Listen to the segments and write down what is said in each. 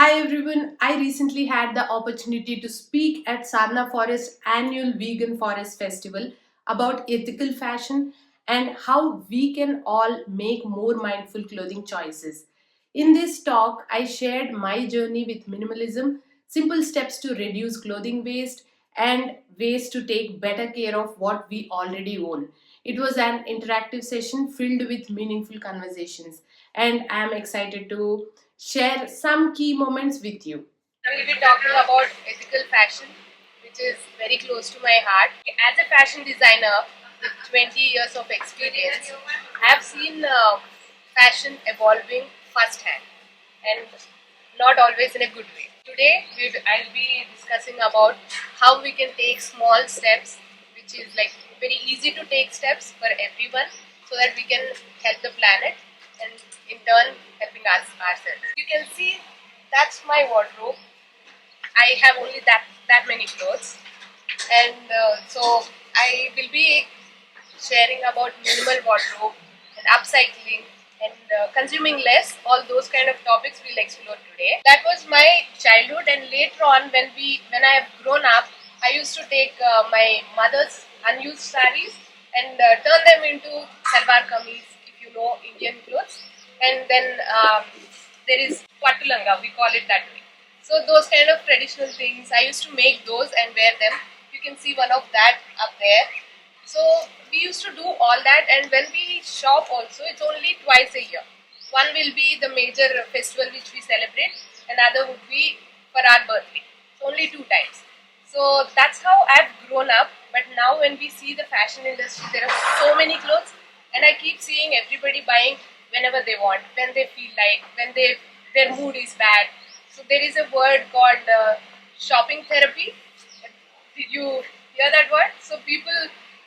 Hi everyone, I recently had the opportunity to speak at Sadhana Forest annual Vegan Forest Festival about ethical fashion and how we can all make more mindful clothing choices. In this talk, I shared my journey with minimalism, simple steps to reduce clothing waste, and ways to take better care of what we already own. It was an interactive session filled with meaningful conversations, and I am excited to share some key moments with you. I will be talking about ethical fashion, which is very close to my heart. As a fashion designer with 20 years of experience, I have seen fashion evolving firsthand and not always in a good way. Today, I'll be discussing about how we can take small steps, which is like very easy to take steps for everyone, so that we can help the planet and in turn helping us ourselves. You can see that's my wardrobe. I have only that many clothes, and so I will be sharing about minimal wardrobe and upcycling and consuming less. All those kind of topics we'll explore today. That was my childhood, and later on, when I have grown up, I used to take my mother's unused sarees and turn them into salwar kameez, if you know Indian clothes, and then there is patulanga, we call it that way. So those kind of traditional things, I used to make those and wear them. You can see one of that up there. So we used to do all that, and when we shop also, it's only twice a year. One will be the major festival which we celebrate, another would be for our birthday. It's only two times. So that's how I've grown up. But now when we see the fashion industry, there are so many clothes, and I keep seeing everybody buying whenever they want, when they feel like, when their mood is bad. So there is a word called shopping therapy. Did you hear that word? So people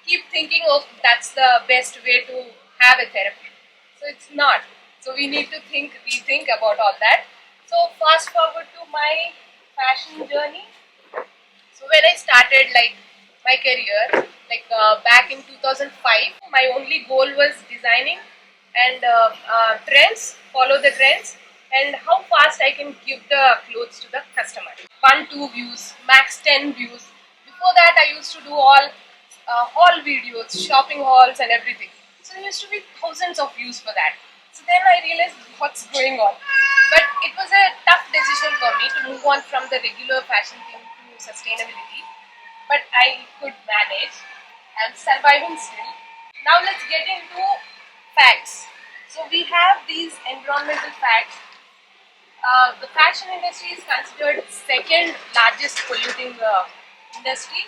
keep thinking, oh, that's the best way to have a therapy. So it's not. So we need to rethink about all that. So fast forward to my fashion journey. So when I started like my career, like back in 2005, my only goal was designing and trends, follow the trends, and how fast I can give the clothes to the customer. 1, 2 views, max 10 views. Before that, I used to do all haul videos, shopping hauls, and everything. So there used to be thousands of views for that. So then I realized what's going on. But it was a tough decision for me to move on from the regular fashion thing to sustainability. But I could manage. I'm surviving still. Now let's get into facts. So we have these environmental facts. The fashion industry is considered second largest polluting industry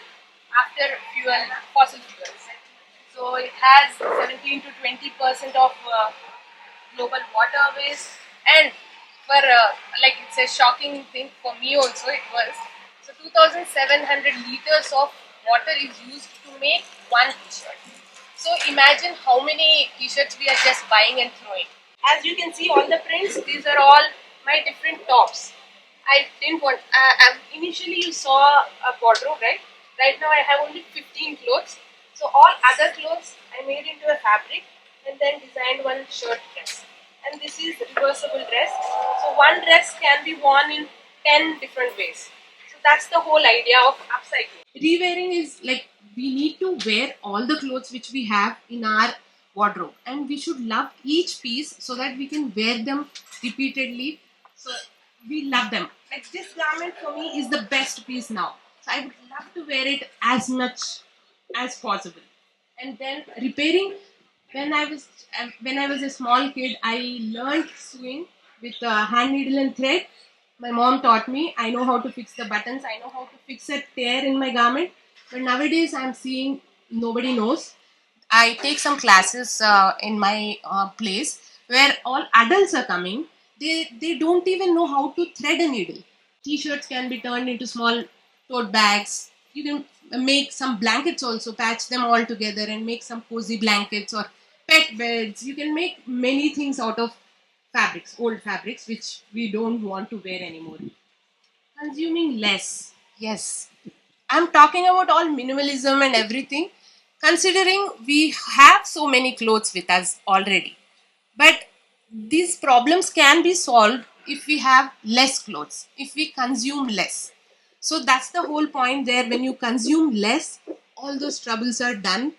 after fossil fuels. So it has 17 to 20% of global water waste, and for like it's a shocking thing for me also it was. So 2,700 liters of water is used to make one t-shirt. So imagine how many t-shirts we are just buying and throwing. As you can see on the prints, these are all my different tops. I didn't want. Initially, you saw a wardrobe, right? Right now, I have only 15 clothes. So all other clothes I made into a fabric and then designed one shirt dress. And this is reversible dress. So one dress can be worn in 10 different ways. So that's the whole idea of upcycling. Rewearing is like we need to wear all the clothes which we have in our wardrobe, and we should love each piece so that we can wear them repeatedly. So we love them. Like this garment for me is the best piece now. So I would love to wear it as much as possible. And then repairing. When I was a small kid, I learned sewing with hand needle and thread. My mom taught me. I know how to fix the buttons. I know how to fix a tear in my garment. But nowadays, I'm seeing nobody knows. I take some classes in my place where all adults are coming. They don't even know how to thread a needle. T-shirts can be turned into small tote bags. You can make some blankets also, patch them all together and make some cozy blankets or pet beds. You can make many things out of fabrics, old fabrics, which we don't want to wear anymore. Consuming less. Yes. I'm talking about all minimalism and everything, considering we have so many clothes with us already. But these problems can be solved if we have less clothes, if we consume less. So that's the whole point there. When you consume less, all those troubles are done,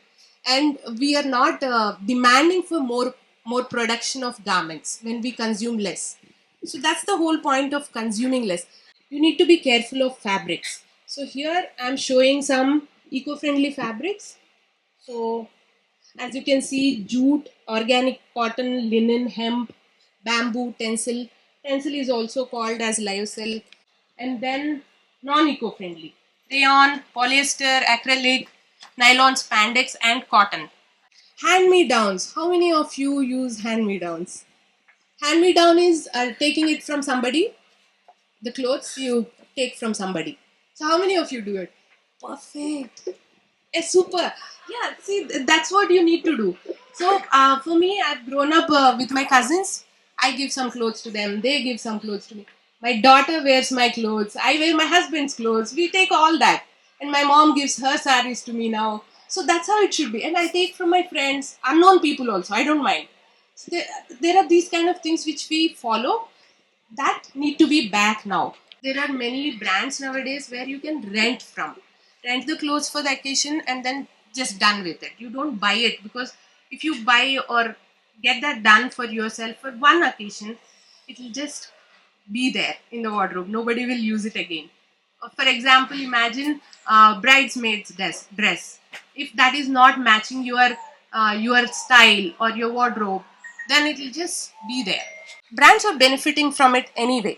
and we are not demanding for more production of garments when we consume less. So that's the whole point of consuming less. You need to be careful of fabrics. So here I'm showing some eco-friendly fabrics. So as you can see, jute, organic cotton, linen, hemp, bamboo, tencel. Tencel is also called as lyocell. And then non-eco-friendly. Rayon, polyester, acrylic, nylon, spandex and cotton. Hand-me-downs. How many of you use hand-me-downs? Hand-me-down is taking it from somebody. The clothes you take from somebody. So how many of you do it? Perfect. Super. Yeah, see, that's what you need to do. So, for me, I've grown up with my cousins. I give some clothes to them. They give some clothes to me. My daughter wears my clothes. I wear my husband's clothes. We take all that. And my mom gives her saris to me now. So that's how it should be. And I take from my friends, unknown people also. I don't mind. So there are these kind of things which we follow that need to be back now. There are many brands nowadays where you can rent the clothes for the occasion and then just done with it. You don't buy it, because if you buy or get that done for yourself for one occasion, it will just be there in the wardrobe. Nobody will use it again. For example, imagine bridesmaid's dress. If that is not matching your style or your wardrobe, then it will just be there. Brands are benefiting from it anyway.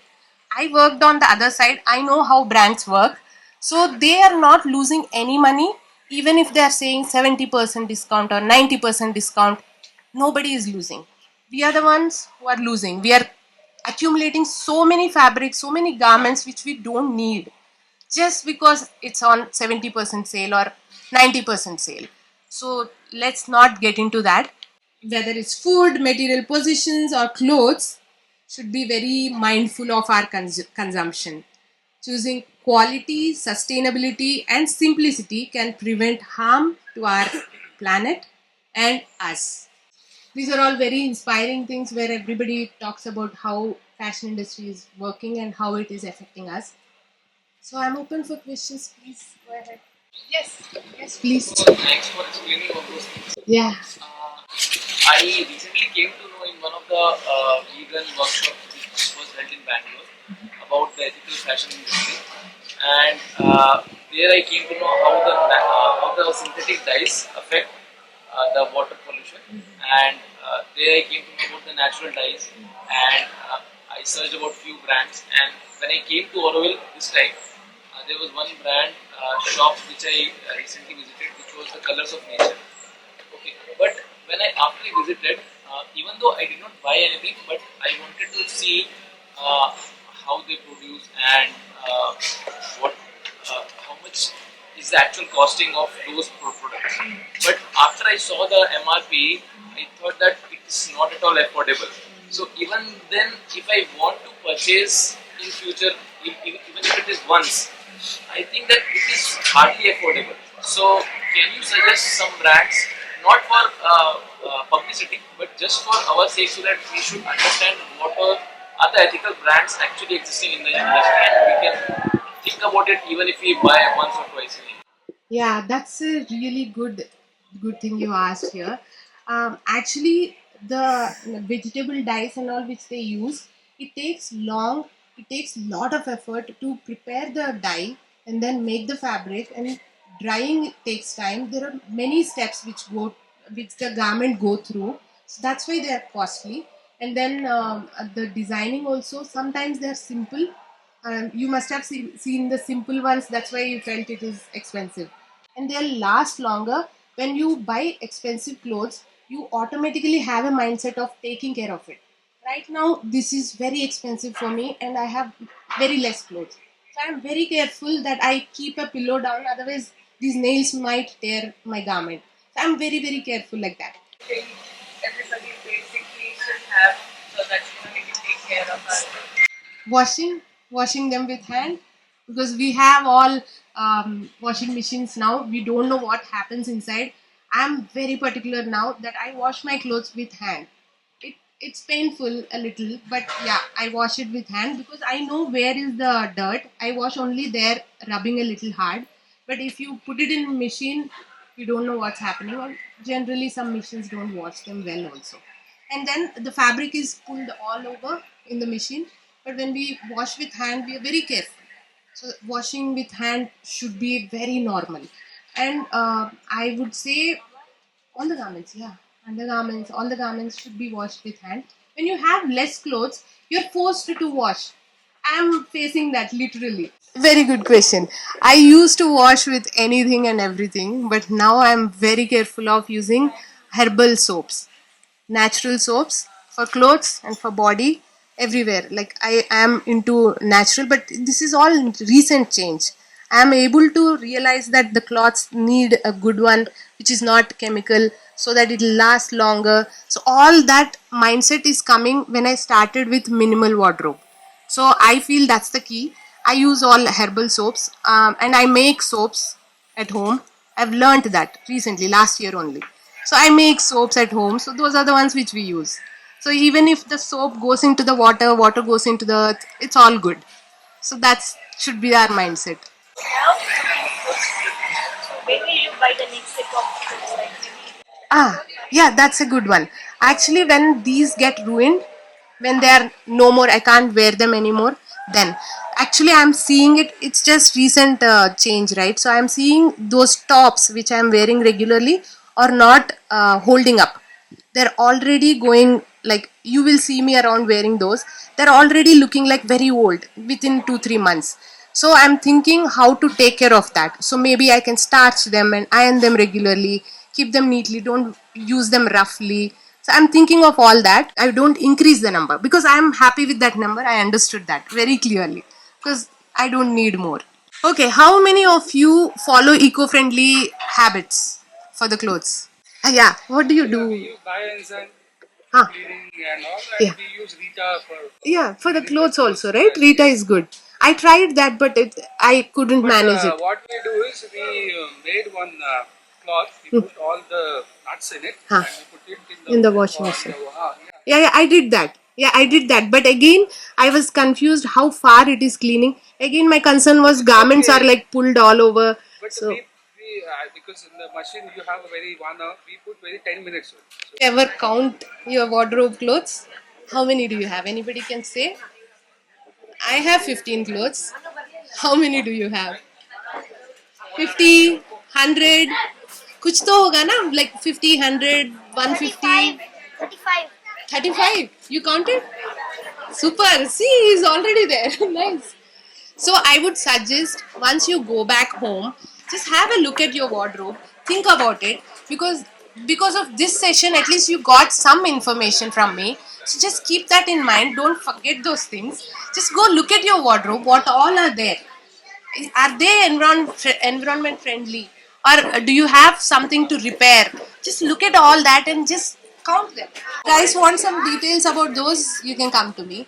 I worked on the other side. I know how brands work. So they are not losing any money, even if they are saying 70% discount or 90% discount. Nobody is losing. We are the ones who are losing. We are accumulating so many fabrics, so many garments which we don't need, just because it's on 70% sale or 90% sale. So let's not get into that. Whether it's food, material possessions, or clothes, should be very mindful of our consumption. Choosing quality, sustainability, and simplicity can prevent harm to our planet and us. These are all very inspiring things where everybody talks about how fashion industry is working and how it is affecting us. So I'm open for questions. Please go ahead. Yes, yes, please. Thanks for explaining all those things. Yeah. I recently came to know in one of the vegan workshops which was held in Bangalore about the ethical fashion industry, and there I came to know how the synthetic dyes affect the water pollution, and there I came to know about the natural dyes, and I searched about few brands, and when I came to Auroville this time, there was one brand shop which I recently visited, which was the Colors of Nature. Okay, but when after I visited, even though I did not buy anything, but I wanted to see uh, how they produce and what how much is the actual costing of those products. But after I saw the MRP, I thought that it is not at all affordable. So even then, if I want to purchase in future, even if it is once, I think that it is hardly affordable. So can you suggest some brands, not for publicity, but just for our sake, so that we should understand what are the ethical brands actually existing in the industry, and we can think about it even if we buy once or twice a year. Yeah, that's a really good thing you asked here. Actually, the vegetable dyes and all which they use, it takes long. It takes lot of effort to prepare the dye and then make the fabric, and drying it takes time. There are many steps which the garment go through. So that's why they are costly. And then the designing also, sometimes they are simple. You must have seen the simple ones. That's why you felt it is expensive, and they'll last longer. When you buy expensive clothes, you automatically have a mindset of taking care of it. Right now, this is very expensive for me, and I have very less clothes. So I'm very careful that I keep a pillow down, otherwise, these nails might tear my garment. So I'm very, very careful like that. Think everybody basically should have, so that we can take care of us. Washing them with hand, because we have all washing machines now. We don't know what happens inside. I'm very particular now that I wash my clothes with hand. it's painful a little, but yeah, I wash it with hand because I know where is the dirt. I wash only there, rubbing a little hard. But if you put it in machine, you don't know what's happening. And generally, some machines don't wash them well also. And then the fabric is pulled all over in the machine. But when we wash with hand, we are very careful. So washing with hand should be very normal. And I would say all the garments, yeah. Undergarments, all the garments should be washed with hand. When you have less clothes, you're forced to wash. I'm facing that literally. Very good question. I used to wash with anything and everything, but now I'm very careful of using herbal soaps, natural soaps for clothes and for body, everywhere. Like I am into natural, but this is all recent change. I am able to realize that the cloths need a good one which is not chemical, so that it will last longer. So all that mindset is coming when I started with minimal wardrobe. So I feel that's the key. I use all herbal soaps, and I make soaps at home. I've learned that recently, last year only. So I make soaps at home. So those are the ones which we use. So even if the soap goes into the water, water goes into the earth, it's all good. So that's should be our mindset. Now cooking foods. So when will you buy the next set of foods? Like maybe Ah, yeah, that's a good one. Actually, when these get ruined, when they are no more, I can't wear them anymore, then actually I'm seeing it, it's just recent change, right? So I'm seeing those tops which I'm wearing regularly are not holding up. They're already going, like you will see me around wearing those. They're already looking like very old within 2 3 months. So I'm thinking how to take care of that. So maybe I can starch them and iron them regularly, keep them neatly, don't use them roughly. So I'm thinking of all that. I don't increase the number because I'm happy with that number. I understood that very clearly because I don't need more. Okay, how many of you follow eco-friendly habits for the clothes? Yeah, what do you We do? use Bioenzyme Huh. cleaning and all, Yeah. and we use Rita for. Yeah, for the clothes also, right? Rita is good. I tried that, but I couldn't But manage it. what we do is we made one cloth. We put all the nuts in it Huh. and we put it In the in washing the, machine. yeah. Yeah, I did that. Yeah, I did that. But again, I was confused how far it is cleaning. Again, my concern was It's garments are okay. like pulled all over. But So, we because in the machine you have a very 1 hour. We put very 10 minutes. So ever count your wardrobe clothes? How many do you have? Anybody can say? I have 15 clothes. How many do you have? 50, 100. कुछ तो होगा ना, like 50, 100, 150, 35. 35. You counted? Super. See, he's already there. Nice. So I would suggest once you go back home, just have a look at your wardrobe, think about it, because of this session, at least you got some information from me. So just keep that in mind. Don't forget those things. Just go look at your wardrobe. What all are there? Are they environment friendly, or do you have something to repair? Just look at all that and just count them. Guys, want some details about those? You can come to me.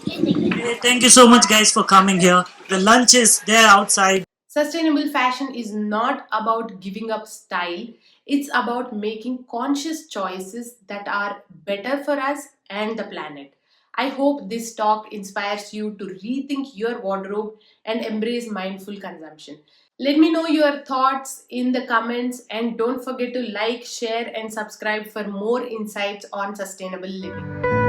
Hey, thank you so much, guys, for coming here. The lunch is there outside. Sustainable fashion is not about giving up style, it's about making conscious choices that are better for us and the planet. I hope this talk inspires you to rethink your wardrobe and embrace mindful consumption. Let me know your thoughts in the comments, and don't forget to like, share, and subscribe for more insights on sustainable living.